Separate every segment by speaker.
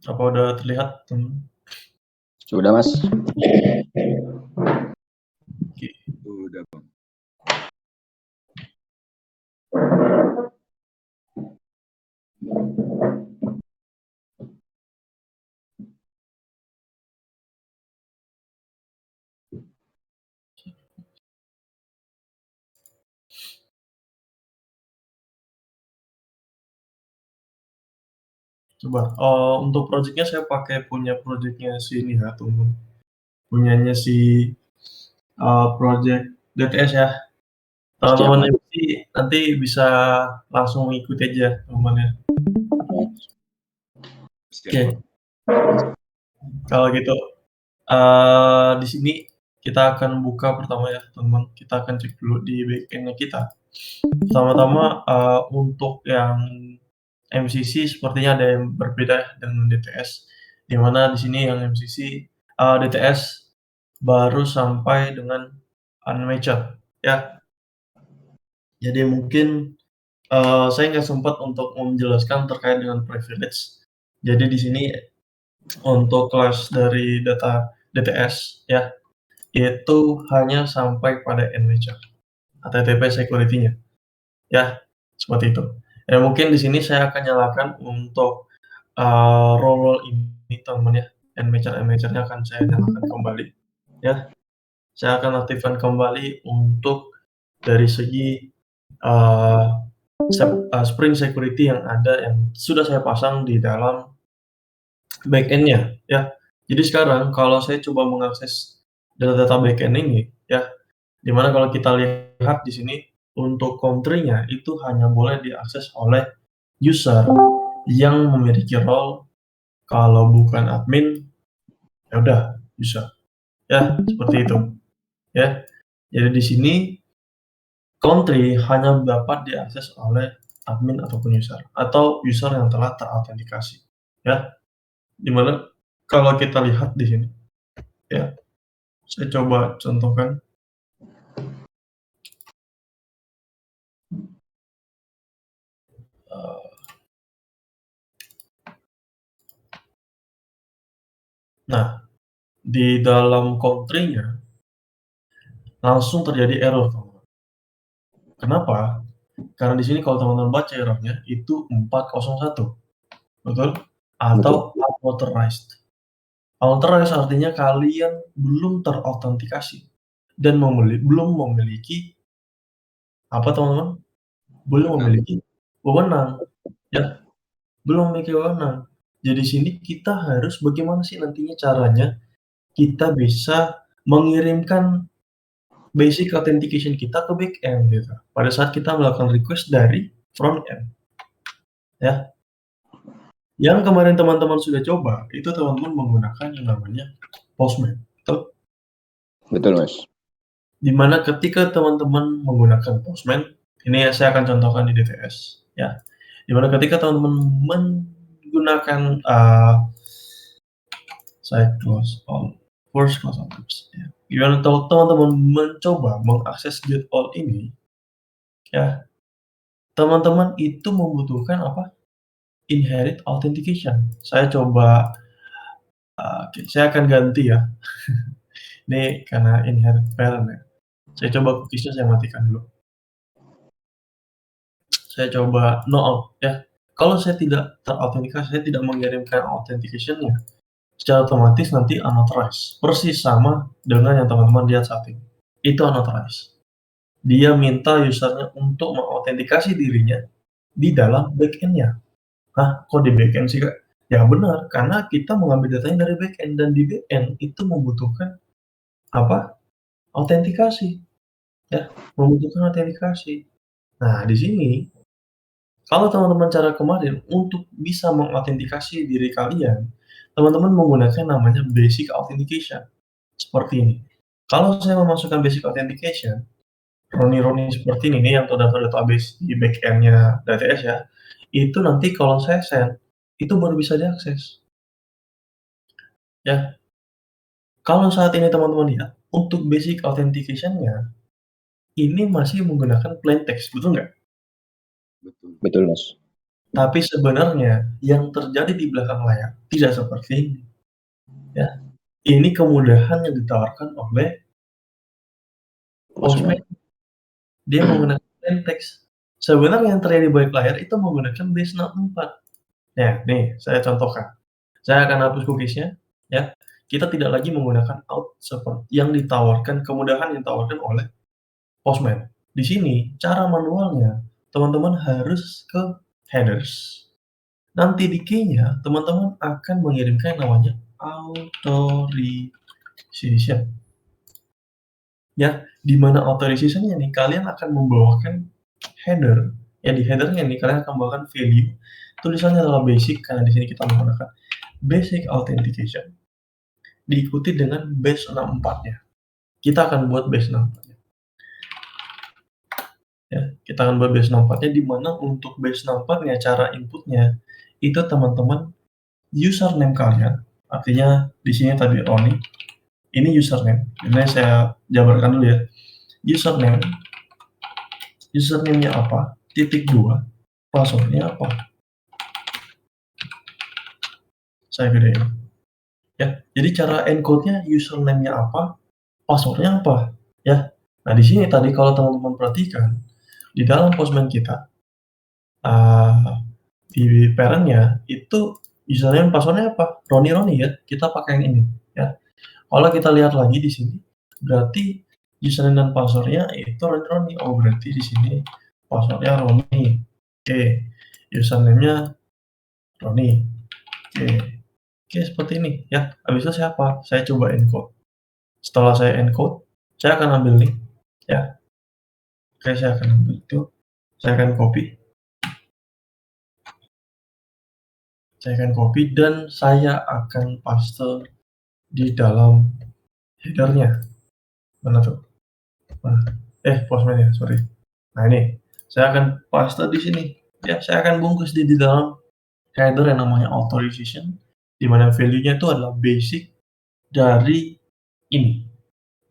Speaker 1: Apa udah terlihat,
Speaker 2: Sudah, Mas.
Speaker 1: Oke.
Speaker 3: Udah, Bang.
Speaker 1: Coba, untuk project-nya saya pakai punya project-nya si ini ya, teman-teman. Punyanya si, project DTS ya.
Speaker 2: Siap,
Speaker 1: Teman-teman
Speaker 2: Mas.
Speaker 1: MC nanti bisa langsung mengikuti aja, teman-teman ya.
Speaker 3: Siap,
Speaker 1: Oke.
Speaker 3: Bang.
Speaker 1: Kalau gitu, di sini kita akan buka pertama ya, teman-teman. Kita akan cek dulu di backend-nya kita. Pertama-tama, untuk yang MCC sepertinya ada yang berbeda dengan DTS, di mana di sini yang MCC, DTS baru sampai dengan unmatched ya. Jadi mungkin, saya nggak sempat untuk menjelaskan terkait dengan privilege. Jadi di sini untuk kelas dari data DTS ya, itu hanya sampai pada unmatched, HTTP security-nya, ya, seperti itu. Ya mungkin di sini saya akan nyalakan untuk, role ini teman ya, unmatched-nya akan saya nyalakan kembali, ya. Saya akan aktifkan kembali untuk dari segi, eee, Spring Security yang ada yang sudah saya pasang di dalam backend-nya, ya. Jadi sekarang kalau saya coba mengakses data-data backend ini, ya, di mana kalau kita lihat di sini untuk country-nya itu hanya boleh diakses oleh user yang memiliki role kalau bukan admin, ya udah user, ya, seperti itu, ya. Jadi di sini country hanya dapat diakses oleh admin ataupun user, atau user yang telah terautentikasi, ya. Di mana kalau kita lihat di sini, ya, saya coba contohkan. Nah, di dalam country-nya langsung terjadi error, teman-teman. Kenapa? Karena di sini kalau teman-teman baca error-nya itu 401, betul? Atau unauthorized. Unauthorized artinya kalian belum terautentikasi dan belum memiliki apa, teman-teman? Belum memiliki wewenang, ya, belum memiliki wewenang. Jadi di sini kita harus bagaimana sih nantinya caranya kita bisa mengirimkan basic authentication kita ke backend gitu, pada saat kita melakukan request dari front end, ya. Yang kemarin teman-teman sudah coba, itu teman-teman menggunakan yang namanya Postman, betul?
Speaker 2: Betul, Mas.
Speaker 1: Di mana ketika teman-teman menggunakan Postman, ini ya saya akan contohkan di DTS, ya. Di mana ketika teman-teman menggunakan, saya close all, force close all tabs, ya. Gimana kalau teman-teman mencoba mengakses get all ini, ya, teman-teman itu membutuhkan apa? Inherit authentication. Saya coba, oke, saya akan ganti ya. Ini karena inherit parent ya. Saya coba cookies-nya saya matikan dulu. Saya coba no auth ya. Kalau saya tidak terautentikasi, saya tidak mengirimkan authentication-nya, secara otomatis nanti unauthorized. Persis sama dengan yang teman-teman lihat saat ini. Itu unauthorized. Dia minta user-nya untuk mengautentikasi dirinya di dalam backend-nya. Hah, kok di backend sih, Kak? Ya benar, karena kita mengambil datanya dari backend dan di backend itu membutuhkan apa? Autentikasi, ya, membutuhkan autentikasi. Nah, di sini Kalau teman-teman cara kemarin untuk bisa mengautentikasi diri kalian, teman-teman menggunakan namanya basic authentication, seperti ini. Kalau saya memasukkan basic authentication, Roni seperti ini nih yang terdaftar database di back-end-nya DTS ya, itu nanti kalau saya send, itu baru bisa diakses. Ya, kalau saat ini teman-teman lihat, untuk basic authentication-nya, ini masih menggunakan plain text, betul nggak?
Speaker 2: Betul, Mas.
Speaker 1: Tapi sebenarnya yang terjadi di belakang layar tidak seperti ini, ya. Ini kemudahan yang ditawarkan oleh Postman.
Speaker 2: Postman.
Speaker 1: Dia menggunakan plain text. Sebenarnya yang terjadi di balik layar itu menggunakan base 64. Nah, nih saya contohkan. Saya akan hapus cookies-nya, ya. Kita tidak lagi menggunakan out seperti yang ditawarkan, kemudahan yang ditawarkan oleh Postman. Di sini cara manualnya, teman-teman harus ke headers. Nanti di key-nya, teman-teman akan mengirimkan namanya authorization. Ya, di mana authorization-nya nih, kalian akan membawakan header. Ya, di header-nya nih, kalian akan membawakan value. Tulisannya adalah basic, karena di sini kita menggunakan basic authentication. Diikuti dengan base 64-nya. Kita akan buat base 64-nya. Ya, kita akan buat base 64-nya, di mana untuk base 64-nya, cara inputnya, itu teman-teman username kalian, artinya di sini tadi Roni, ini username. Ini saya jabarkan dulu ya. Username, username-nya apa? Titik 2, password-nya apa? Saya gedein. Ya, jadi cara encode-nya username-nya apa, password-nya apa, ya. Nah, di sini tadi kalau teman-teman perhatikan, di dalam Postman kita, di parent-nya itu username password-nya apa? Roni ya, kita pakai yang ini, ya. Kalau kita lihat lagi di sini, berarti username dan password-nya itu Roni. Oh, berarti di sini password-nya Roni. Oke, username-nya Roni. Oke. Oke, seperti ini ya. Habis itu saya apa? Saya coba encode. Setelah saya encode, saya akan ambil nih, ya. Oke, saya akan ambil itu, saya akan copy, dan saya akan paste di dalam header-nya. Mana tuh? Nah, Postman ya, sorry. Nah, ini saya akan paste di sini. Ya, saya akan bungkus di dalam header yang namanya authorization, di mana value-nya itu adalah basic dari ini.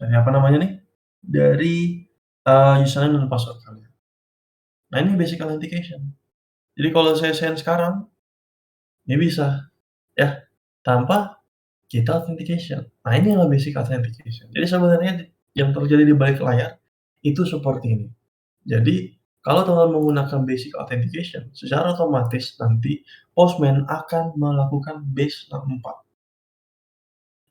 Speaker 1: Dari apa namanya nih? Dari username dan password kalian. Nah, ini basic authentication. Jadi kalau saya send sekarang, ini bisa ya tanpa kita authentication. Nah, ini adalah basic authentication. Jadi sebenarnya yang terjadi di balik layar itu seperti ini. Jadi kalau teman menggunakan basic authentication, secara otomatis nanti Postman akan melakukan base 64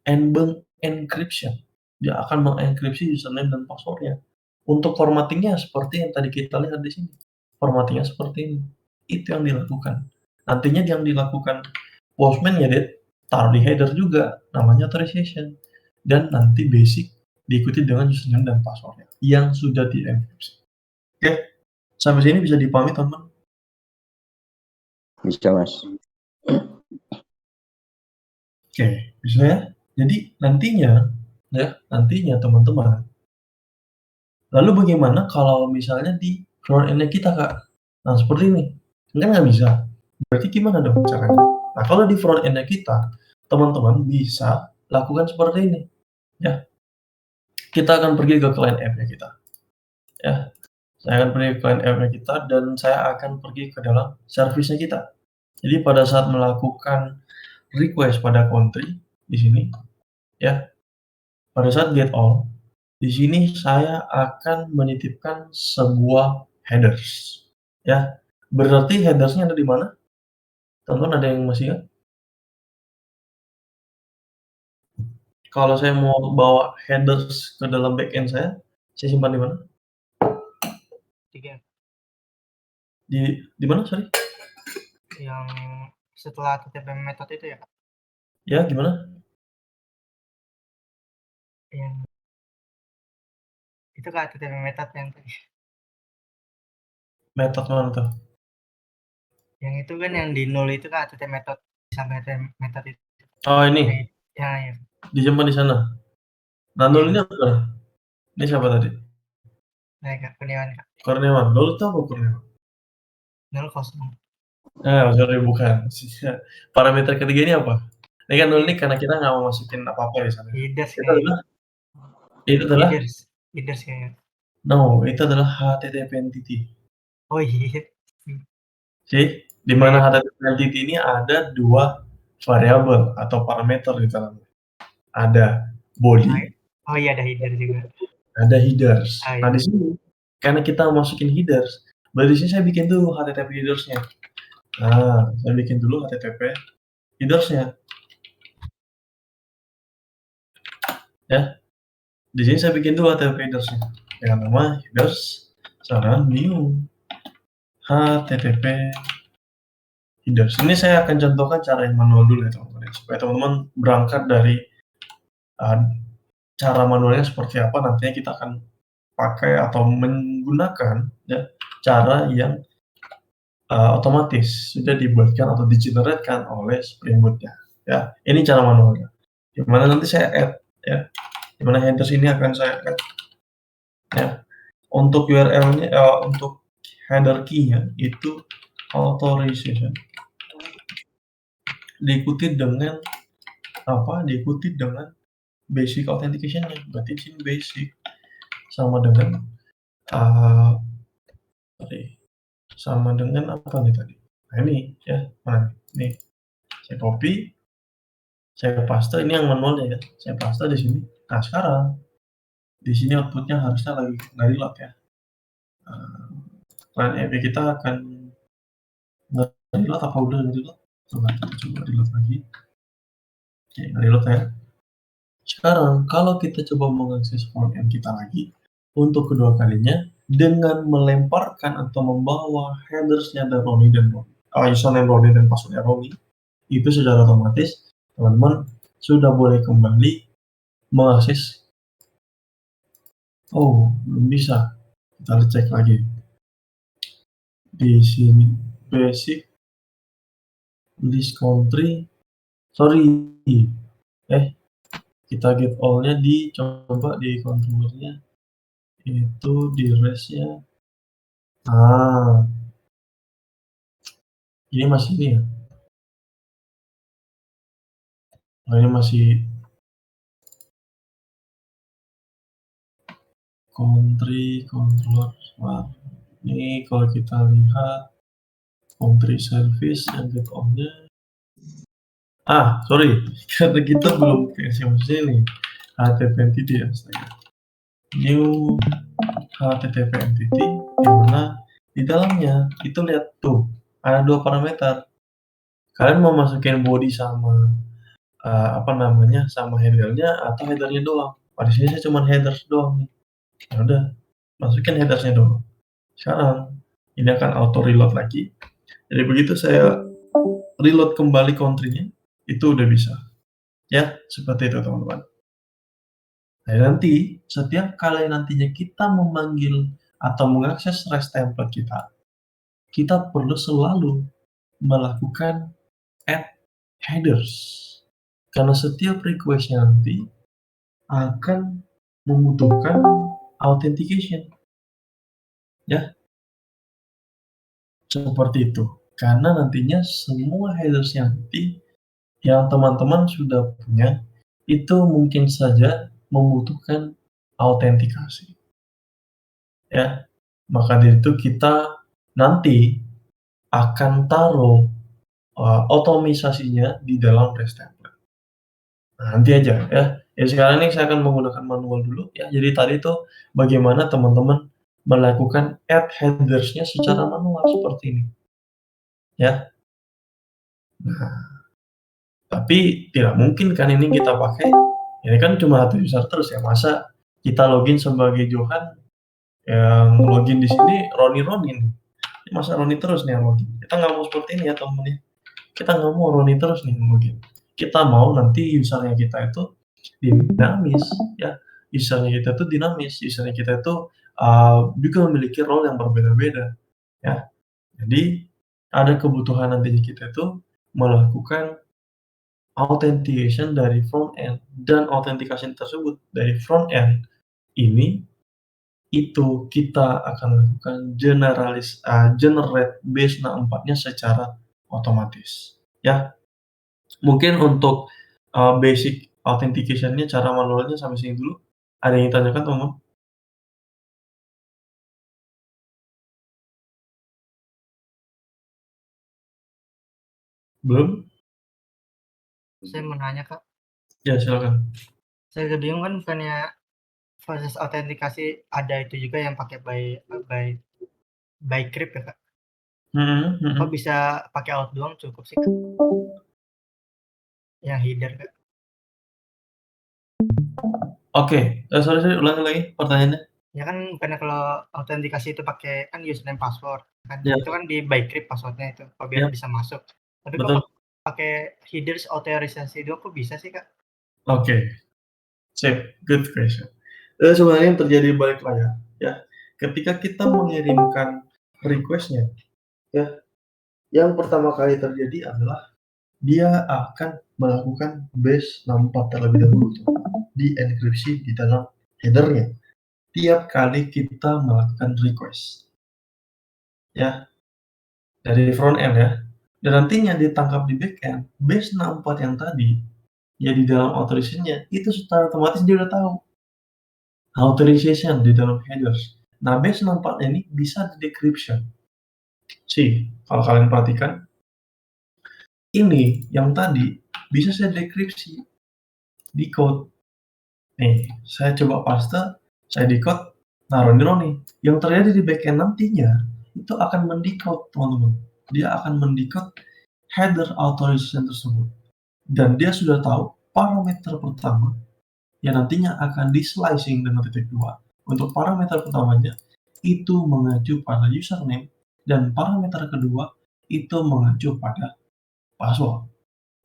Speaker 1: and encryption. Dia akan mengenkripsi username dan password-nya. Untuk formatting-nya seperti yang tadi kita lihat di sini. Formatting-nya seperti ini. Itu yang dilakukan. Nantinya yang dilakukan Postman ya, taruh di header juga, namanya authorization. Dan nanti basic diikuti dengan username dan password-nya yang sudah dienkripsi. Oke, sampai sini bisa dipahami teman-teman?
Speaker 2: Bisa, Mas.
Speaker 1: Oke, bisa ya? Jadi nantinya, ya, nantinya teman-teman, lalu bagaimana kalau misalnya di front end-nya kita, Kak? Nah, seperti ini. Kan nggak bisa. Berarti gimana dong caranya? Nah, kalau di front end-nya kita, teman-teman bisa lakukan seperti ini, ya. Kita akan pergi ke client app-nya kita, ya. Saya akan pergi ke client app-nya kita dan saya akan pergi ke dalam service-nya kita. Jadi pada saat melakukan request pada country di sini, ya, pada saat get all, di sini saya akan menitipkan sebuah headers, ya. Berarti headers-nya ada di mana? Teman-teman ada yang masih ingat? Kalau saya mau bawa headers ke dalam backend saya simpan di mana?
Speaker 3: 3
Speaker 1: Di mana, sorry?
Speaker 3: yang setelah TTP method itu ya, Kak?
Speaker 1: Ya, gimana?
Speaker 3: Yang itu, Kak, TTP method yang tadi.
Speaker 1: Method mana tuh?
Speaker 3: Yang itu kan yang di 0 itu kan HTTP method sampai HTTP method itu.
Speaker 1: Oh ini,
Speaker 3: Ya.
Speaker 1: disimpan di sana. Nah, 0 ini apa? Ini siapa tadi?
Speaker 3: Nah, Kak, Kurniawan, Kak.
Speaker 1: Kurniawan. Lo tahu apa Kurniawan?
Speaker 3: 0 kosong.
Speaker 1: Sorry, bukan. Parameter ketiga ini apa? Ini kan 0 ini karena kita nggak mau masukin apa-apa di sana.
Speaker 3: Headers
Speaker 1: Itu adalah
Speaker 3: headers kayaknya.
Speaker 1: No, itu adalah HTTP entity.
Speaker 3: Oh iya.
Speaker 1: Sih, di mana HTTP entity ini ada 2 variabel atau parameter di dalamnya. Ada body.
Speaker 3: Oh iya, ada header juga.
Speaker 1: Ada headers.
Speaker 3: Ah,
Speaker 1: Nah,
Speaker 3: iya.
Speaker 1: di sini karena kita masukin headers, berarti di sini saya bikin dulu HTTP headers-nya. Nah, saya bikin dulu HTTP headers-nya. Ya. Di sini saya bikin dulu HTTP headers-nya. Dengan nama headers sama new HTTP headers. Ini saya akan contohkan cara yang manual dulu ya teman-teman, supaya teman-teman berangkat dari cara manualnya seperti apa, nantinya kita akan pakai atau menggunakan ya cara yang otomatis sudah dibuatkan atau di-generate-kan oleh Spring Boot-nya. Ya, ini cara manualnya. Dimana nanti saya add ya, dimana headers ini akan saya add ya. Untuk URL-nya untuk header key-nya itu authorization diikuti dengan apa? Diikuti dengan basic authentication-nya. Berarti di sini basic sama dengan sama dengan apa nih tadi? Nah ini ya, mana nih? Saya copy, saya paste. Ini yang manualnya ya. Saya paste di sini. Nah sekarang di sini outputnya harusnya lagi nggak reload ya. Client API kita akan nge-reload apa udah nge-reload? Coba kita coba reload lagi. Oke, nge-reload ya. Sekarang kalau kita coba mengakses frontend kita lagi untuk kedua kalinya dengan melemparkan atau membawa headers-nya dan Roni dan username Roni dan password Roni, itu secara otomatis teman-teman sudah boleh kembali mengakses. Oh, belum bisa. Kita cek lagi. Di sini basic list country. Sorry. Kita get all-nya dicoba di controllernya itu di res-nya. Ini masih ini ya. Ini masih country controller. Nah, ini kalau kita lihat country service yang get all-nya. Sorry, karena kita belum kasih maksudnya nih HTTP entity ya. New HTTP entity di mana di dalamnya itu lihat tuh ada 2 parameter. Kalian mau masukin body sama sama header-nya atau header-nya doang. Di sini saya cuma headers doang nih. Ya udah, masukin headers-nya doang. Sekarang ini akan auto reload lagi. Jadi begitu saya reload kembali country-nya, itu udah bisa. Ya, seperti itu teman-teman. Nah, nanti setiap kali nantinya kita memanggil atau mengakses REST template kita perlu selalu melakukan add headers. Karena setiap request-nya nanti akan membutuhkan authentication. Ya. Seperti itu. Karena nantinya semua headers nanti yang teman-teman sudah punya itu mungkin saja membutuhkan autentikasi. Ya. Maka dari itu kita nanti akan taruh otomisasinya di dalam REST template. Nah, nanti aja ya. Ya sekarang ini saya akan menggunakan manual dulu ya. Jadi tadi itu bagaimana teman-teman melakukan add headers-nya secara manual seperti ini. Ya. Nah, tapi tidak mungkin kan ini kita pakai. Ini kan cuma satu user terus ya. Masa kita login sebagai Johan yang login di sini Roni. Masa Roni terus nih yang login. Kita nggak mau seperti ini ya teman-teman. Kita nggak mau Roni terus nih yang login. Kita mau nanti usernya kita itu dinamis ya. Usernya kita itu dinamis. Usernya kita itu juga memiliki role yang berbeda-beda ya. Jadi ada kebutuhan nantinya kita itu melakukan authentication dari front end dan authentication tersebut dari front end ini, itu kita akan lakukan generate base 64-nya secara otomatis, ya. Mungkin untuk, basic authentication-nya cara manualnya sampai sini dulu. Ada yang ditanyakan, teman-teman? Belum?
Speaker 3: Saya mau nanya, Kak.
Speaker 1: Ya, silakan.
Speaker 3: Saya agak bingung kan, bukannya proses autentikasi ada itu juga yang pakai by crypt ya, Kak? Kok bisa pakai auth doang cukup sih, Kak? Yang header, Kak.
Speaker 1: Oke, sorry, ulangi lagi pertanyaannya.
Speaker 3: Ya kan bukannya kalau autentikasi itu pakai kan username password kan,
Speaker 1: Ya.
Speaker 3: itu kan di by crypt password-nya itu, kok biar
Speaker 1: Ya.
Speaker 3: bisa masuk. Tapi
Speaker 1: Betul.
Speaker 3: kok pakai headers authorization doang kok bisa sih, Kak?
Speaker 1: Oke. Sip, good question. Sebenarnya yang terjadi balik layar, ya, ketika kita mengirimkan request-nya, ya, yang pertama kali terjadi adalah dia akan melakukan base 64 terlebih dahulu tuh, dienkripsi di dalam header-nya. Tiap kali kita melakukan request. Ya, dari front end ya. Dan nantinya ditangkap di back end, base 64 yang tadi, ya di dalam authorization-nya, itu secara otomatis dia udah tahu. Authorization di dalam headers. Nah, base 64 ini bisa di-decryption. Sih, kalau kalian perhatikan, ini yang tadi bisa saya dekripsi di code. Nih, saya coba paste, saya decode, naruh di nih. Yang terjadi di backend nantinya itu akan mendecode, teman-teman. Dia akan mendecode header authorization tersebut. Dan dia sudah tahu parameter pertama yang nantinya akan di-slicing dengan titik 2. Untuk parameter pertamanya itu mengacu pada username dan parameter kedua itu mengacu pada password.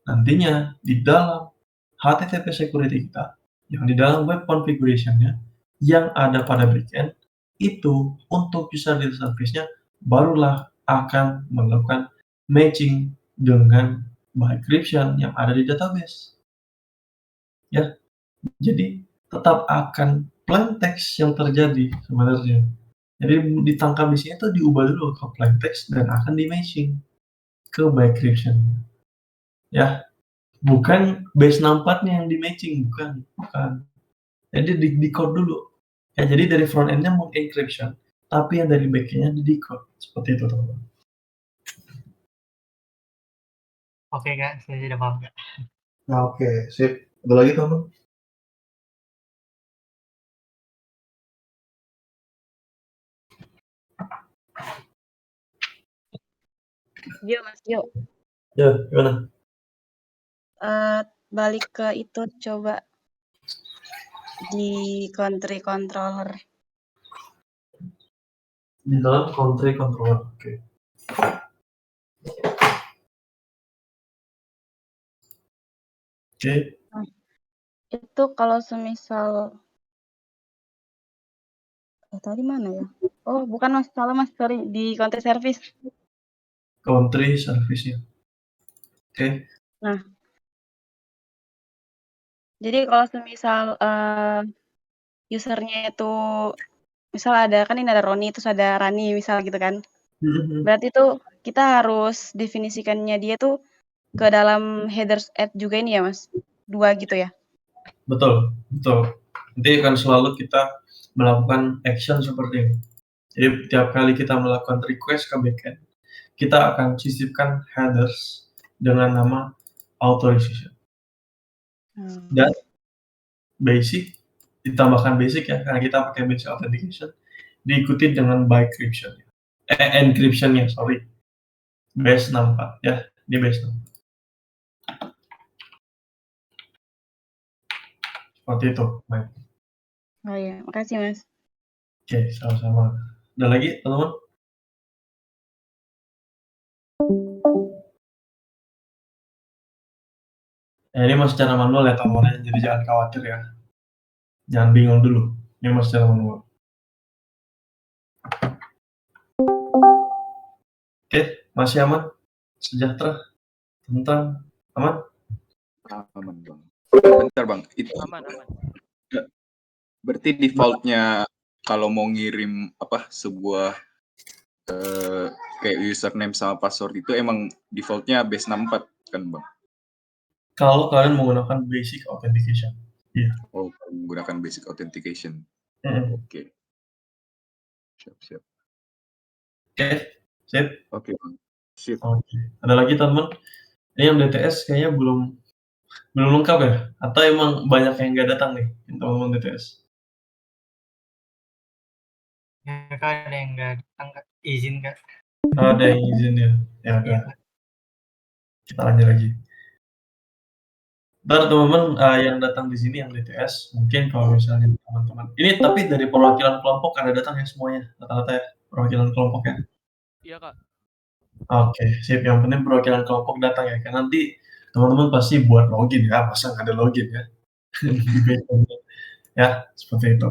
Speaker 1: Nantinya di dalam HTTP security kita, yang di dalam web configuration-nya yang ada pada backend itu untuk user data service-nya barulah akan melakukan matching dengan encryption yang ada di database. Ya, jadi tetap akan plain text yang terjadi sebenarnya. Jadi ditangkap di sini itu diubah dulu ke plain text dan akan di-matching ke encryption. Ya, bukan base 64-nya yang di-matching, bukan. Jadi di-decode dulu. Ya, jadi dari front end-nya meng-encryption, tapi yang dari back end-nya di-decode. Seperti itu, teman-teman.
Speaker 3: Oke, Kak, saya sudah paham, Kak.
Speaker 1: Nah, oke, sip. Ada lagi, teman-teman?
Speaker 4: Yuk, Mas, yuk.
Speaker 1: Ya, gimana?
Speaker 4: Balik ke itu coba di country controller.
Speaker 1: Di dalam country controller. Oke. Oke.
Speaker 4: Itu kalau semisal tadi mana ya? Oh, bukan Mas, salah Mas, sorry, di country service.
Speaker 1: Country service-nya. Oke.
Speaker 4: Nah, jadi kalau semisal usernya itu misal ada kan ini ada Roni terus ada Rani misal gitu kan. Berarti tuh kita harus definisikannya dia tuh ke dalam headers add juga ini ya Mas? 2 gitu ya?
Speaker 1: Betul, betul. Nanti akan selalu kita melakukan action seperti ini. Jadi tiap kali kita melakukan request ke backend, kita akan sisipkan headers dengan nama authorization. Dan basic, ditambahkan basic ya, karena kita pakai basic authentication, diikuti dengan encryption. Encryption-nya, sorry. Base 64 ya, di base 64. Seperti itu, baik.
Speaker 4: Oh iya, makasih Mas.
Speaker 1: Oke, sama-sama. Ada lagi, teman-teman? Ini masih secara manual ya, teman-teman, jadi jangan khawatir ya. Jangan bingung dulu, ini masih secara manual. Oke. masih aman? Sejahtera? Tentram? Aman?
Speaker 2: Aman, Bang. Bentar, Bang. Itu
Speaker 5: Aman.
Speaker 2: berarti default-nya kalau mau ngirim sebuah kayak username sama password itu emang default-nya base64 kan, Bang?
Speaker 1: Kalau kalian menggunakan basic authentication. Iya.
Speaker 2: Oh, menggunakan basic authentication. Oke. Siap.
Speaker 1: Oke, sip.
Speaker 2: Oke, Bang. Sip.
Speaker 1: Oke. Ada lagi teman-teman? Ini yang DTS kayaknya belum lengkap ya? Atau emang banyak yang nggak datang nih, teman-teman DTS?
Speaker 3: Ya, Kak, ada yang nggak datang, Kak. Izin, Kak.
Speaker 1: Ada yang izin ya? Ya udah.
Speaker 3: Iya, Kak.
Speaker 1: Kita lanjut lagi. Ntar teman-teman yang datang di sini yang DTS, mungkin kalau misalnya teman-teman ini tapi dari perwakilan kelompok ada datang ya semuanya, rata-rata ya, perwakilan kelompok ya?
Speaker 5: Iya, Kak.
Speaker 1: Oke, sip. Yang penting perwakilan kelompok datang ya, kan nanti teman-teman pasti buat login ya, masa nggak ada login ya? Di backend ya, seperti itu.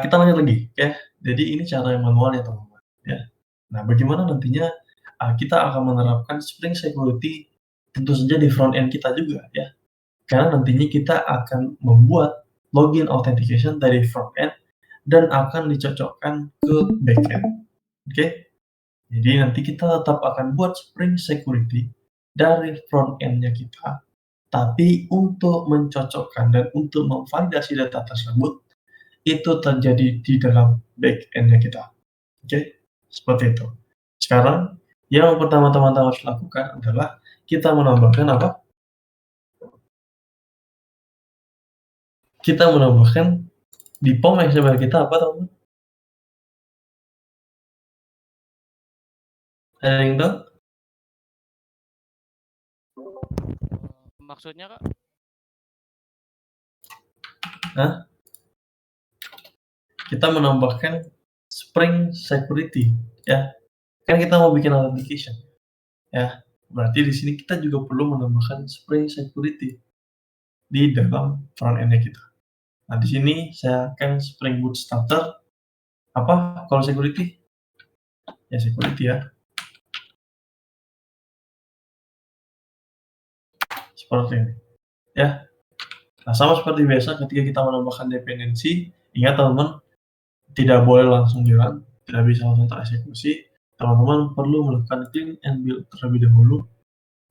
Speaker 1: Kita lanjut lagi, oke. Jadi ini cara yang manual ya teman-teman, ya. Nah, bagaimana nantinya kita akan menerapkan Spring Security tentu saja di front end kita juga ya. Karena nantinya kita akan membuat login authentication dari front end dan akan dicocokkan ke backend. Oke? Jadi nanti kita tetap akan buat Spring Security dari front end-nya kita, tapi untuk mencocokkan dan untuk memvalidasi data tersebut itu terjadi di dalam back end-nya kita. Oke? Seperti itu. Sekarang yang pertama teman-teman harus lakukan adalah kita menambahkan apa? Kita menambahkan di POM XML kita apa teman-teman? Ada yang tahu?
Speaker 5: Maksudnya, Kak?
Speaker 1: Hah? Kita menambahkan Spring Security ya. Kan kita mau bikin authentication ya. Berarti di sini kita juga perlu menambahkan Spring Security di dalam front end-nya kita. Nah, di sini saya akan Spring Boot Starter. Apa kalau security? Ya security ya. Seperti ini. Ya. Nah, sama seperti biasa ketika kita menambahkan dependensi, ingat teman-teman, tidak boleh langsung jalan, tidak bisa langsung tereksekusi. Teman-teman perlu melakukan clean and build terlebih dahulu.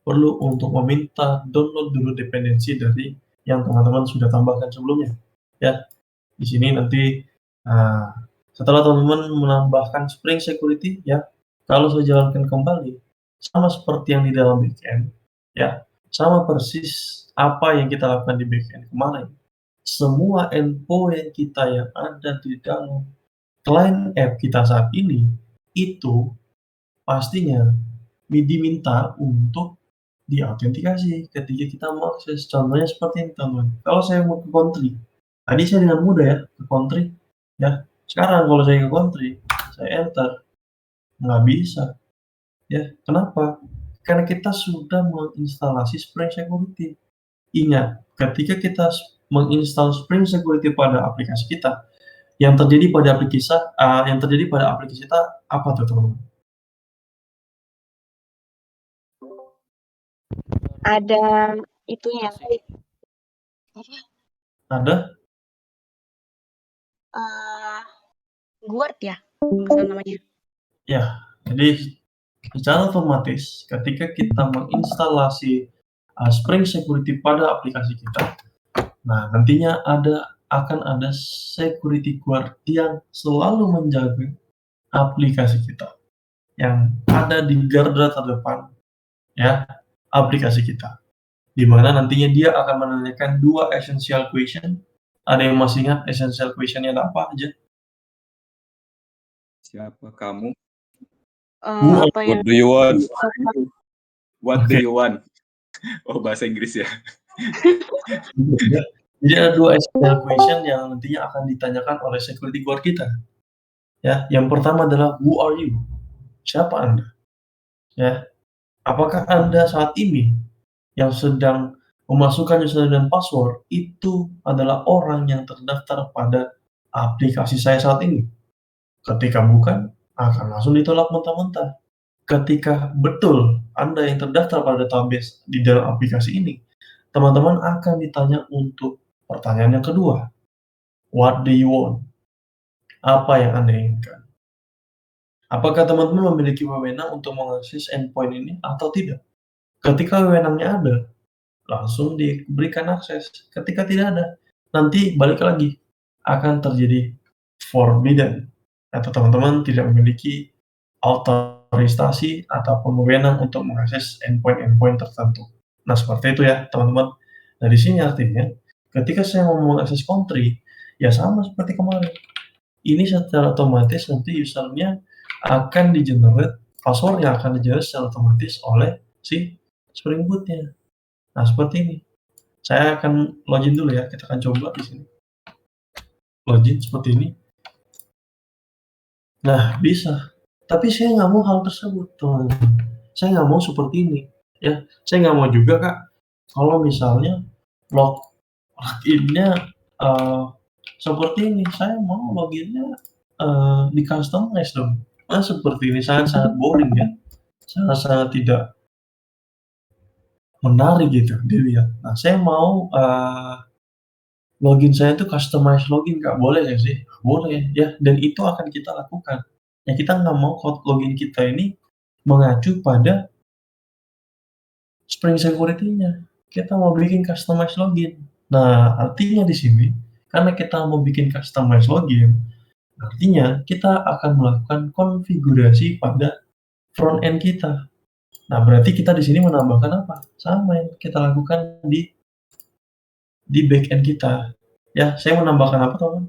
Speaker 1: Perlu untuk meminta download dulu dependensi dari yang teman-teman sudah tambahkan sebelumnya. Ya, di sini nanti setelah teman-teman menambahkan Spring Security, ya, kalau saya jalankan kembali, sama seperti yang di dalam backend, ya, sama persis apa yang kita lakukan di backend kemarin. Semua endpoint kita yang ada di dalam client app kita saat ini, itu pastinya diminta untuk diautentikasi ketika kita mau akses. Contohnya seperti ini teman-teman. Kalau saya mau ke country, tadi saya dengan mudah ya ke country, ya. Sekarang kalau saya ke country, saya enter, nggak bisa. Ya, kenapa? Karena kita sudah menginstalasi Spring Security. Ingat, ketika kita menginstal Spring Security pada aplikasi kita, yang terjadi pada aplikasi kita apa tuh teman-teman?
Speaker 4: Ada itunya.
Speaker 1: Ada?
Speaker 4: Guard ya, misalnya namanya.
Speaker 1: Ya, jadi secara otomatis ketika kita menginstalasi Spring Security pada aplikasi kita, nah nantinya akan ada security guard yang selalu menjaga aplikasi kita, yang ada di garda terdepan ya aplikasi kita, di mana nantinya dia akan menanyakan 2 essential question. Ada yang masih ingat essential question-nya apa aja?
Speaker 2: Siapa kamu?
Speaker 4: Apa yang
Speaker 2: What do you want? What do you want? Oh, bahasa Inggris ya.
Speaker 1: Jadi ada 2 essential question yang nantinya akan ditanyakan oleh security guard kita. Ya, yang pertama adalah who are you? Siapa Anda? Ya. Apakah Anda saat ini yang sedang memasukkan username dan password itu adalah orang yang terdaftar pada aplikasi saya saat ini? Ketika bukan, akan langsung ditolak mentah-mentah. ketika betul Anda yang terdaftar pada database di dalam aplikasi ini, teman-teman akan ditanya untuk pertanyaan yang kedua, "What do you want?" Apa yang Anda inginkan? Apakah teman-teman memiliki wewenang untuk mengakses endpoint ini atau tidak? Ketika wewenangnya ada, langsung diberikan akses. Ketika tidak ada, nanti balik lagi, akan terjadi forbidden, atau teman-teman tidak memiliki otorisasi ataupun wewenang untuk mengakses endpoint-endpoint tertentu. Nah, seperti itu ya, teman-teman. Nah, di sini artinya, ketika saya mau mengakses country, ya sama seperti kemarin. Ini secara otomatis nanti user-nya akan di-generate, password-nya akan di-generate secara otomatis oleh si Spring Boot-nya. Nah, seperti ini. Saya akan login dulu ya, kita akan coba di sini. Login seperti ini. Nah, bisa. Tapi saya nggak mau hal tersebut, teman-teman. Saya nggak mau seperti ini, ya. Saya nggak mau juga, Kak, kalau misalnya login-nya seperti ini. Saya mau login-nya di-customize dong. Nah, seperti ini sangat-sangat boring ya. Sangat-sangat tidak menarik gitu dilihat. Nah, saya mau login saya itu customize login, Kak, boleh nggak sih? Boleh ya, dan itu akan kita lakukan. Ya kita nggak mau login kita ini mengacu pada Spring Security-nya. Kita mau bikin customize login. Nah, artinya di sini karena kita mau bikin customize login, artinya kita akan melakukan konfigurasi pada front end kita. Nah, berarti kita di sini menambahkan apa? Sama yang kita lakukan di back end kita. Ya, saya menambahkan apa, teman-teman?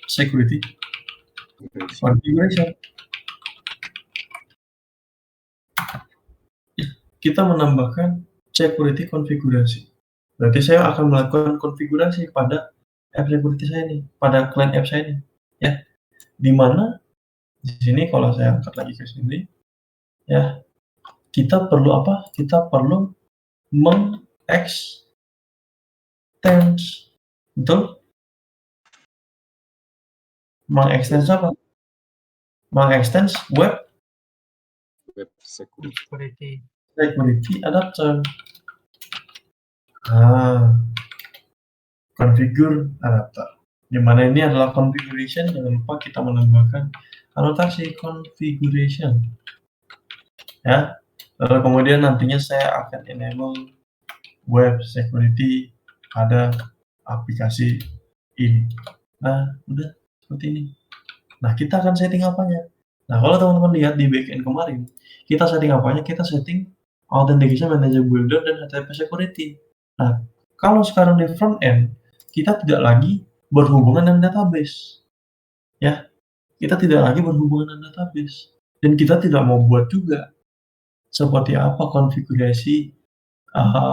Speaker 1: Security configuration. Kita menambahkan security konfigurasi. Berarti saya akan melakukan konfigurasi pada app security saya ini, pada client app saya ini, ya. Di mana di sini kalau saya angkat lagi ke sini, ya, kita perlu apa? Kita perlu mengextend, betul? Mengextend apa? Mengextend web
Speaker 2: security.
Speaker 1: Security adapter. Configure adapter. Di mana ini adalah configuration, jangan lupa kita menambahkan anotasi configuration. Ya. Lalu kemudian nantinya saya akan enable web security pada aplikasi ini. Nah, udah seperti ini. Nah, kita akan setting apanya? Nah, kalau teman-teman lihat di backend kemarin, kita setting apanya? Kita setting Authentication Manager Builder dan HTTP Security. Nah, kalau sekarang di front end, kita tidak lagi berhubungan dengan database. Ya, kita tidak lagi berhubungan dengan database. Dan kita tidak mau buat juga seperti apa konfigurasi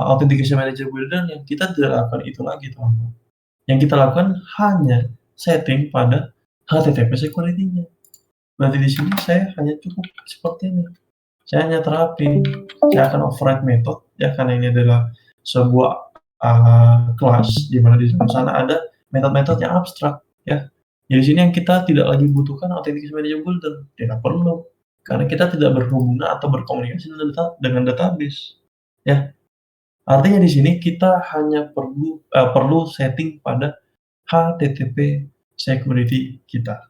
Speaker 1: Authentication Manager Builder yang kita tidak lakukan itu lagi, teman-teman. Yang kita lakukan hanya setting pada HTTP Security-nya. Berarti di sini saya hanya cukup seperti ini. Saya hanya terapin, saya akan override method, ya, karena ini adalah sebuah kelas di mana di sana ada metode-metode yang abstrak, ya. Di sini yang kita tidak lagi butuhkan Authentication Manager Builder, tidak perlu, karena kita tidak berhubungan atau berkomunikasi dengan database, ya. Artinya di sini kita hanya perlu setting pada HTTP security kita,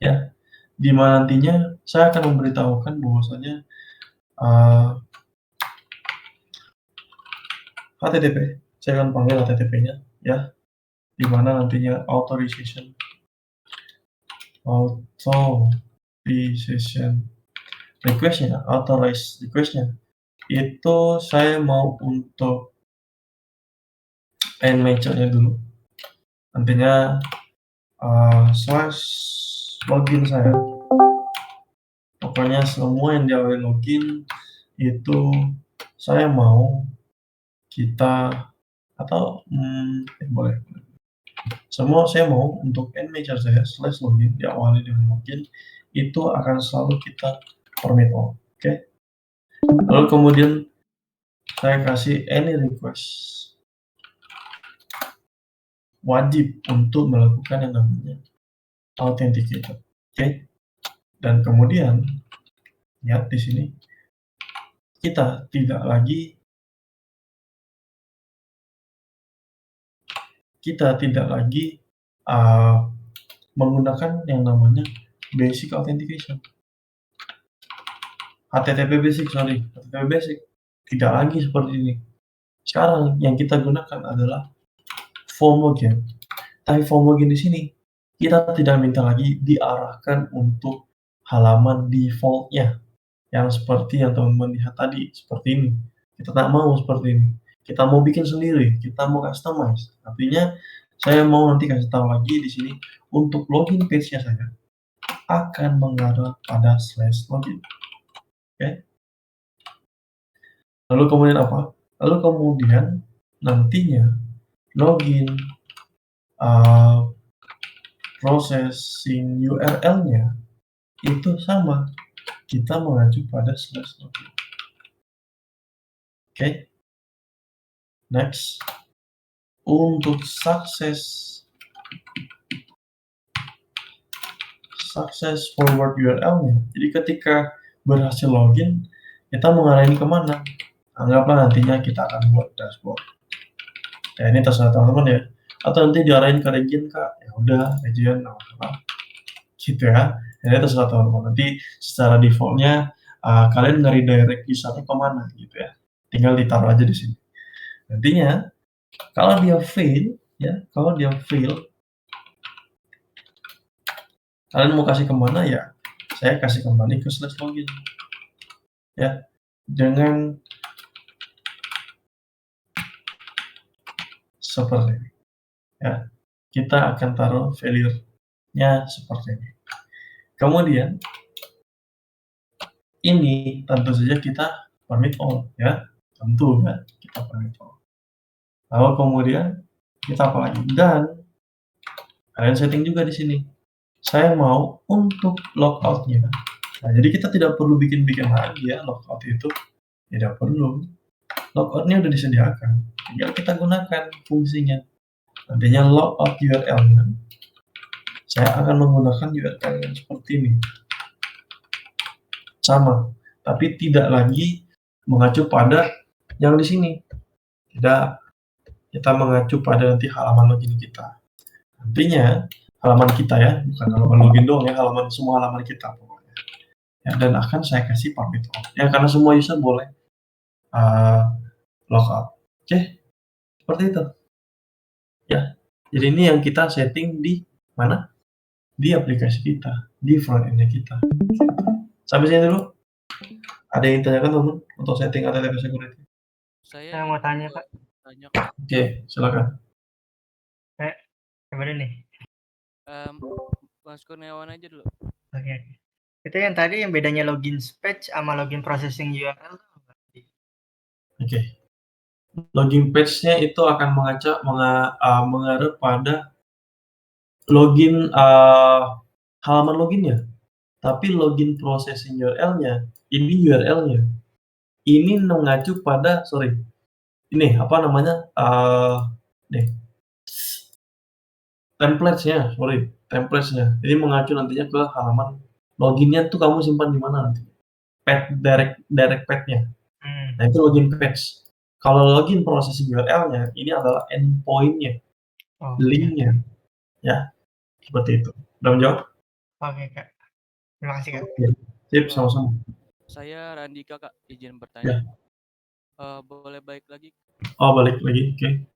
Speaker 1: ya. Di mana nantinya saya akan memberitahukan bahwasanya HTTP, saya akan panggil HTTP-nya, ya, di mana nantinya authorization request-nya, authorize request-nya, itu saya mau untuk end method-nya dulu. Nantinya / login saya. Pokoknya semua yang diawali login itu saya mau kita atau boleh. Semua saya mau untuk end method saya / login diawali dengan login itu akan selalu kita permit all. Oke. Lalu kemudian saya kasih any request. Wajib untuk melakukan yang namanya authenticator. Oke. Dan kemudian lihat di sini kita tidak lagi menggunakan yang namanya basic authentication. HTTP basic. Tidak lagi seperti ini. Sekarang yang kita gunakan adalah form login. Tapi form login di sini kita tidak minta lagi diarahkan untuk halaman default-nya yang seperti yang teman-teman lihat tadi, seperti ini. Kita tak mau seperti ini. Kita mau bikin sendiri, kita mau customize. Artinya saya mau nanti kasih tahu lagi di sini untuk login page-nya saya akan mengarah pada /login. Oke. Lalu kemudian apa? Lalu kemudian nantinya login processing URL-nya itu sama. Kita mengacu pada /login. Oke. Next. Untuk success forward URL-nya. Jadi ketika berhasil login, kita mengarahin kemana? Anggaplah nantinya kita akan buat dashboard. Ya ini terserah teman-teman ya. Atau nanti diarahin ke region Kak. Ya udah, region apa? Gitu ya. Ini terserah teman-teman. Nanti secara default-nya kalian nge-redirect user-nya kemana gitu ya. Tinggal ditaruh aja di sini. Nantinya kalau dia fail, kalian mau kasih kemana ya? Saya kasih kembali ke /login. Ya, dengan seperti ini. Ya, kita akan taruh failure-nya seperti ini. Kemudian ini tentu saja kita permit all ya, tentu kan kita permit all. Lalu kemudian kita apa lagi? Dan kalian setting juga di sini. Saya mau untuk logout-nya. Nah, jadi kita tidak perlu bikin-bikin lagi ya logout itu. Tidak perlu. Logout-nya udah disediakan. Tinggal kita gunakan fungsinya. Nantinya logout URL-nya. Saya akan menggunakan URL yang seperti ini. Sama, tapi tidak lagi mengacu pada yang di sini. Tidak, kita mengacu pada nanti halaman login kita. Nantinya halaman kita ya, bukan halaman login doang ya, semua halaman kita pokoknya. Ya, dan akan saya kasih permit all. Ya, karena semua user boleh logout. Oke, seperti itu. Ya, jadi ini yang kita setting di mana? Di aplikasi kita, di front end-nya kita. Sampai sini dulu. Ada yang ditanyakan teman untuk setting HTTP security?
Speaker 3: Saya mau tanya Kak.
Speaker 1: Oke, silakan.
Speaker 3: Coba nih.
Speaker 5: Mas Kurniawan aja dulu.
Speaker 3: Oke. Itu yang tadi yang bedanya login page sama login processing URL.
Speaker 1: Oke. Login page-nya itu akan mengarah pada login halaman loginnya. Tapi login processing URL-nya, ini URL-nya. Ini mengacu pada ini apa namanya? Template-nya. Jadi mengacu nantinya ke halaman loginnya tuh kamu simpan di mana nanti. Direct path-nya. Nah, itu login page. Kalau login processing URL-nya, ini adalah endpoint-nya. Link-nya. Ya. Seperti itu. Udah menjawab?
Speaker 3: Oke, Kak. Terima kasih, Kak.
Speaker 1: Sip, sama-sama.
Speaker 5: Saya Randika, Kak. Izin bertanya.
Speaker 1: Ya.
Speaker 5: Boleh balik lagi?
Speaker 1: Oh, balik lagi. Oke.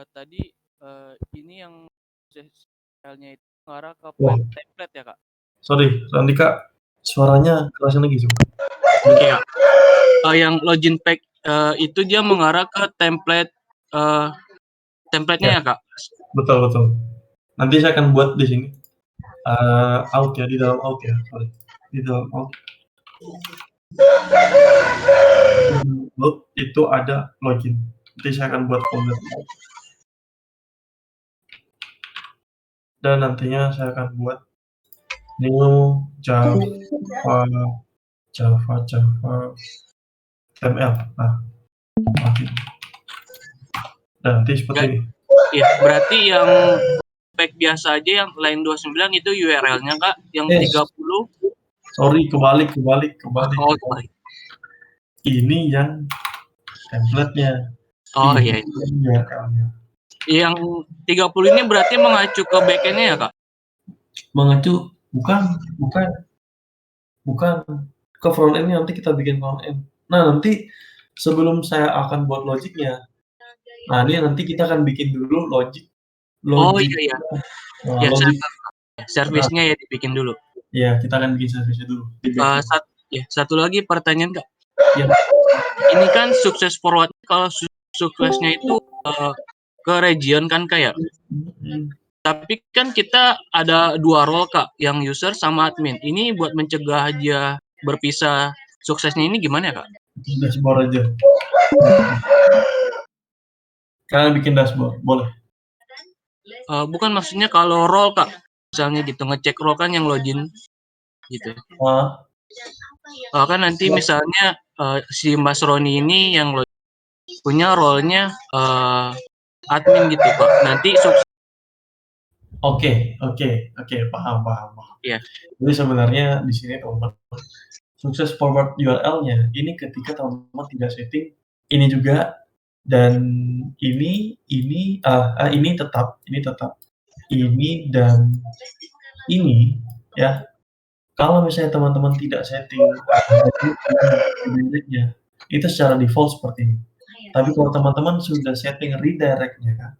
Speaker 5: Tadi ini yang URL-nya itu mengarah ke template ya, Kak?
Speaker 1: Sorry, Randika. Suaranya kerasin lagi, coba.
Speaker 5: Oke, Kak. Yang login page itu dia mengarah ke template-nya ya, Kak?
Speaker 1: Betul. Nanti saya akan buat di sini. Out ya, di dalam out ya. Sorry. Di dalam out. Itu ada login. Nanti saya akan buat folder. Dan nantinya saya akan buat new Java HTML. Nah, dan nanti seperti ini.
Speaker 5: Iya, berarti yang pack biasa aja yang line 29 itu URL-nya Kak, yang 30
Speaker 1: sorry kebalik.
Speaker 5: oh kebalik.
Speaker 1: Ini yang template-nya.
Speaker 5: Oh
Speaker 1: Ini
Speaker 5: iya.
Speaker 1: URL-nya.
Speaker 5: Yang 30 ini berarti mengacu ke backend-nya ya Kak?
Speaker 1: Mengacu bukan ke front end-nya, nanti kita bikin front end. Nah, nanti sebelum saya akan buat logiknya, nah ini nanti kita akan bikin dulu logik.
Speaker 5: Oh iya.
Speaker 1: Nah,
Speaker 5: Ya,
Speaker 1: logik.
Speaker 5: servisnya ya dibikin dulu.
Speaker 1: Iya, kita akan bikin servisnya dulu.
Speaker 5: Satu lagi pertanyaan Kak.
Speaker 1: Ya.
Speaker 5: Ini kan sukses forward, kalau suksesnya itu ke region kan Kak ya? Tapi kan kita ada 2 role Kak, yang user sama admin. Ini buat mencegah dia berpisah suksesnya ini gimana ya Kak?
Speaker 1: Dashboard aja. Kalian bikin dashboard, boleh?
Speaker 5: Bukan, maksudnya kalau role Kak, misalnya gitu ngecek role kan yang login gitu. Kan nanti misalnya si Mas Roni ini yang punya role-nya admin gitu Pak. Nanti
Speaker 1: Oke, paham.
Speaker 5: Iya.
Speaker 1: Jadi sebenarnya di sini teman-teman, sukses forward URL-nya ini ketika teman-teman tidak setting ini juga dan ini tetap ini dan ini ya. Kalau misalnya teman-teman tidak setting redirect-nya, itu secara default seperti ini. Tapi kalau teman-teman sudah setting redirect-nya,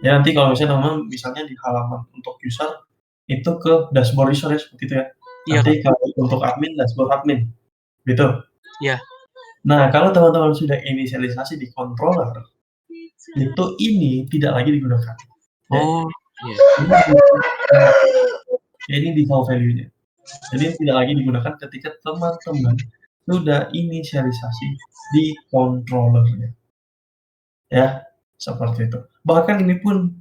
Speaker 1: ya nanti kalau misalnya teman-teman misalnya di halaman untuk user itu ke dashboard user ya, seperti itu ya.
Speaker 5: Iya.
Speaker 1: Nanti kalau untuk admin, dashboard admin, gitu.
Speaker 5: Iya.
Speaker 1: Nah, kalau teman-teman sudah inisialisasi di controller, itu ini tidak lagi digunakan.
Speaker 5: Oh, iya.
Speaker 1: Ini default value-nya. Jadi tidak lagi digunakan ketika teman-teman sudah inisialisasi di controller-nya. Ya, seperti itu. Bahkan ini pun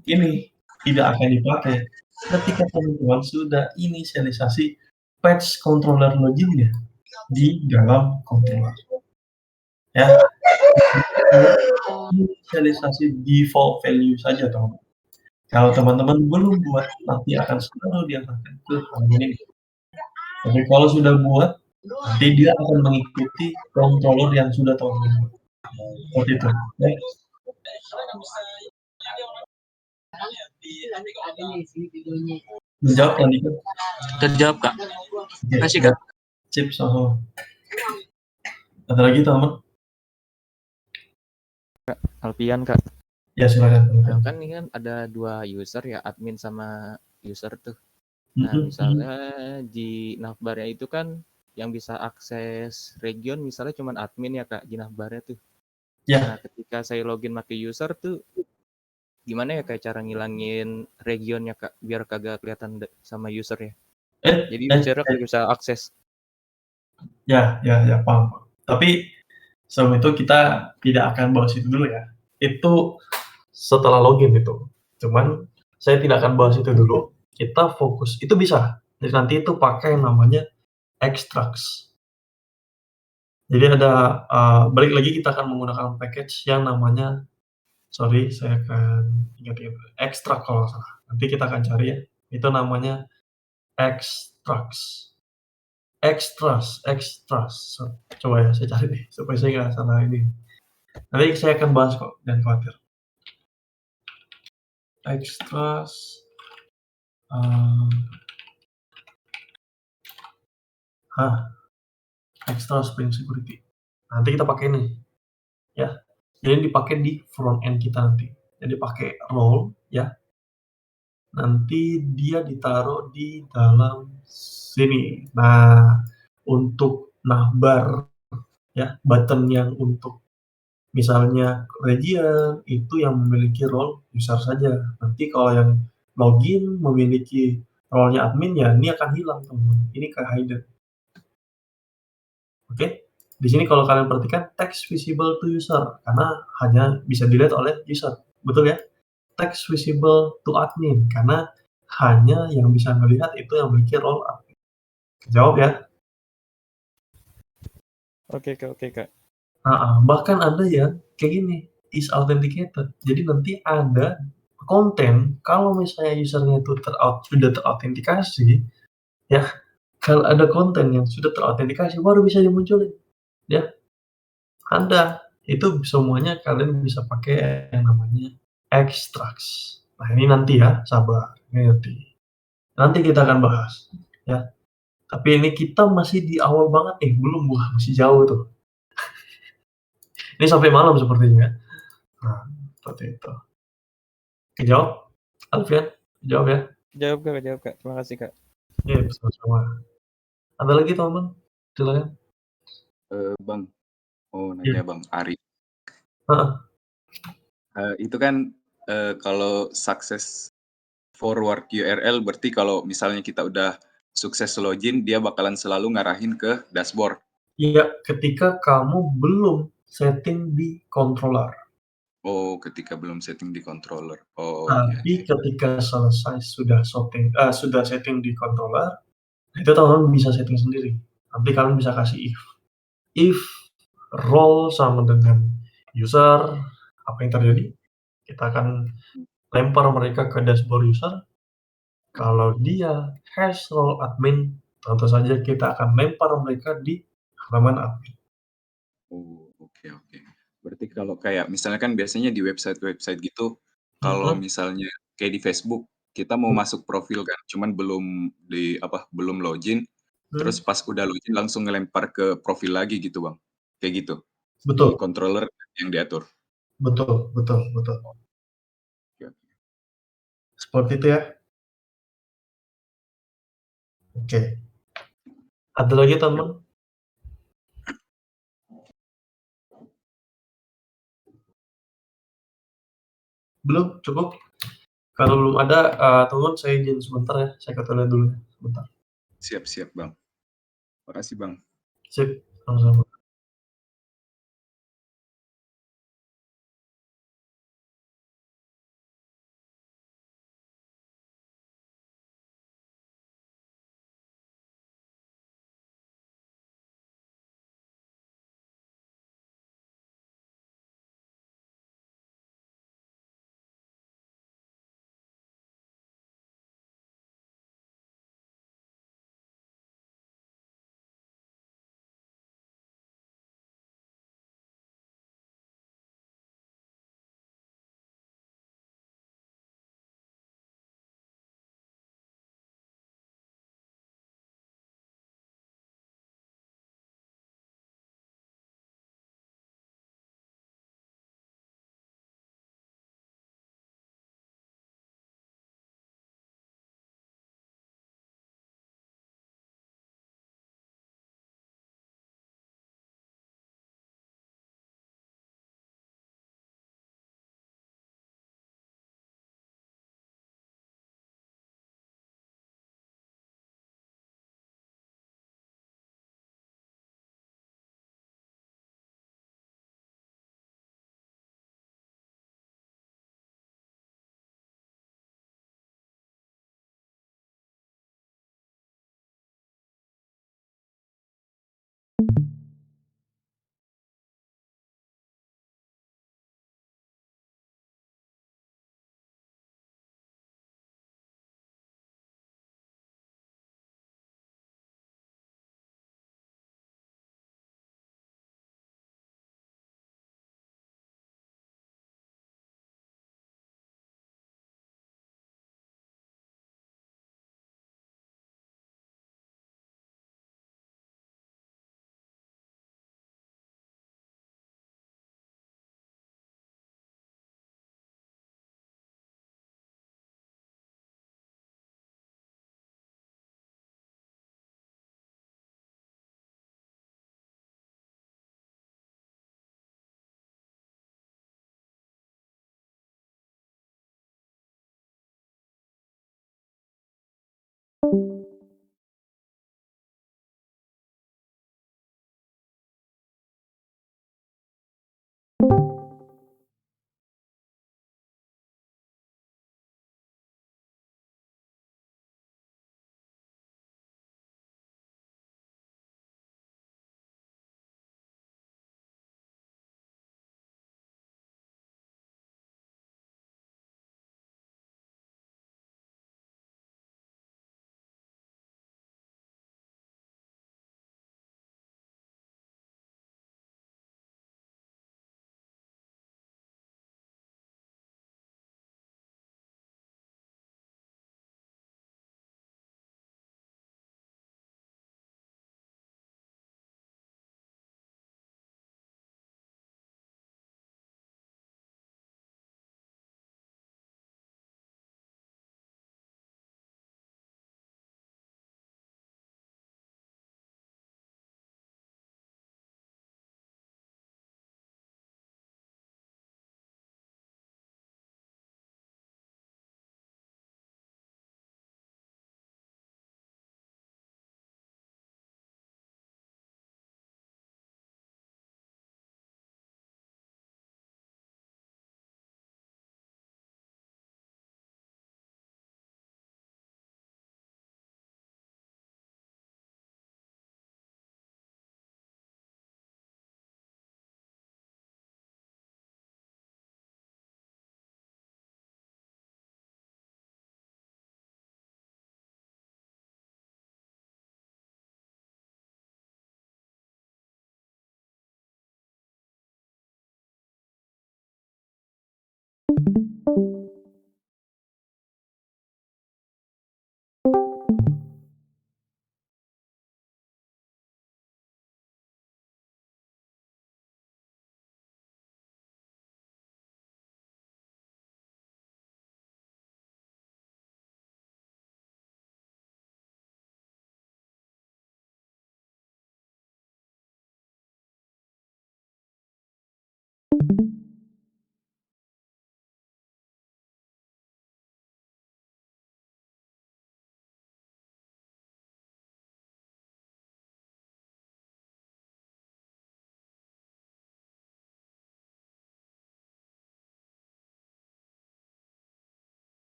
Speaker 1: tidak akan dipakai ketika teman-teman sudah inisialisasi patch controller login-nya di dalam controller. Ya. Inisialisasi default value saja, teman-teman. Kalau teman-teman belum buat, nanti akan selalu diarahkan ke halaman ini. Tapi kalau sudah buat, nanti dia akan mengikuti controller yang sudah teman-teman buat. Seperti itu. Ya. Menjawab tadi kan?
Speaker 5: Terjawab Kak.
Speaker 1: Terima
Speaker 5: kasih Kak.
Speaker 1: Sip, sama. Ada lagi teman-teman?
Speaker 6: Alfian Kak.
Speaker 1: Ya silakan.
Speaker 6: Kan ini kan ada 2 user ya, admin sama user tuh. Nah, misalnya di navbar-nya itu kan yang bisa akses region misalnya cuma admin ya Kak di navbar-nya tuh.
Speaker 1: Ya.
Speaker 6: Nah, ketika saya login pakai user tuh gimana ya kayak cara ngilangin regionnya Kak biar kagak kelihatan sama user ya. Jadi user bisa akses.
Speaker 1: Ya, paham. Tapi sebelum itu kita tidak akan bahas itu dulu ya. Itu setelah login itu. Cuman saya tidak akan bahas itu dulu. Kita fokus, itu bisa. Jadi nanti itu pakai yang namanya extracts. Jadi ada balik lagi kita akan menggunakan package yang namanya, sorry saya akan ingat extract kalau salah. Nanti kita akan cari ya. Itu namanya extracts. Coba ya saya cari deh supaya saya nggak salah ini. Nanti saya akan bahas kok, jangan khawatir. Extras extra Spring Security. Nanti kita pakai ini ya. Jadi dipakai di front end kita nanti. Jadi pakai role ya. Nanti dia ditaruh di dalam sini. Nah, untuk navbar ya, button yang untuk misalnya region itu yang memiliki role user saja. Nanti kalau yang login memiliki role-nya admin ya ini akan hilang teman-teman. Ini ke hidden. Oke. Di sini kalau kalian perhatikan text visible to user karena hanya bisa dilihat oleh user. Betul ya? Text visible to admin karena hanya yang bisa melihat itu yang memiliki role admin. Jawab ya.
Speaker 6: Oke Kak.
Speaker 1: Bahkan ada yang kayak gini, is authenticated. Jadi nanti ada konten kalau misalnya user-nya itu sudah terautentikasi, ya, kalau ada konten yang sudah terautentikasi baru bisa dimunculin, ya. Ada, itu semuanya kalian bisa pakai yang namanya extracts. Nah, ini nanti ya, sabar, ini nanti. Nanti kita akan bahas, ya. Tapi ini kita masih di awal banget nih, belum, wah masih jauh tuh. Ini sampai malam sepertinya. Nah, seperti itu. Kejawab? Alfian, jawab ya?
Speaker 6: Jawab Kak. Terima kasih Kak.
Speaker 1: Iya, sama-sama. Ada lagi teman-teman? Silakan.
Speaker 2: Bang, mau
Speaker 1: Iya.
Speaker 2: nanya Bang Ari.
Speaker 1: Heeh.
Speaker 2: Itu kan kalau sukses forward URL berarti kalau misalnya kita udah sukses login, dia bakalan selalu ngarahin ke dashboard.
Speaker 1: Iya, ketika kamu belum setting di controller.
Speaker 2: Oh, ketika belum setting di controller. Oh iya.
Speaker 1: Tapi ketika selesai sudah setting di controller, itu teman-teman bisa setting sendiri. Nanti kalian bisa kasih if role sama dengan user, apa yang terjadi? Kita akan lempar mereka ke dashboard user. Kalau dia has role admin, tentu saja kita akan lempar mereka di halaman admin.
Speaker 2: Oh, oke. Berarti kalau kayak misalnya kan biasanya di website-website gitu, kalau misalnya kayak di Facebook, kita mau masuk profil kan, cuman belum login, terus pas udah login langsung ngelempar ke profil lagi gitu, Bang. Kayak gitu. Di
Speaker 1: Betul,
Speaker 2: controller yang diatur.
Speaker 1: betul.
Speaker 2: Oke.
Speaker 1: Seperti itu ya. Oke. Ada lagi teman? Belum? Cukup? Kalau belum ada, teman saya izin sebentar ya, saya ke toilet dulu ya, sebentar.
Speaker 2: Siap, Bang. Makasih, Bang.
Speaker 1: Sip, sama-sama.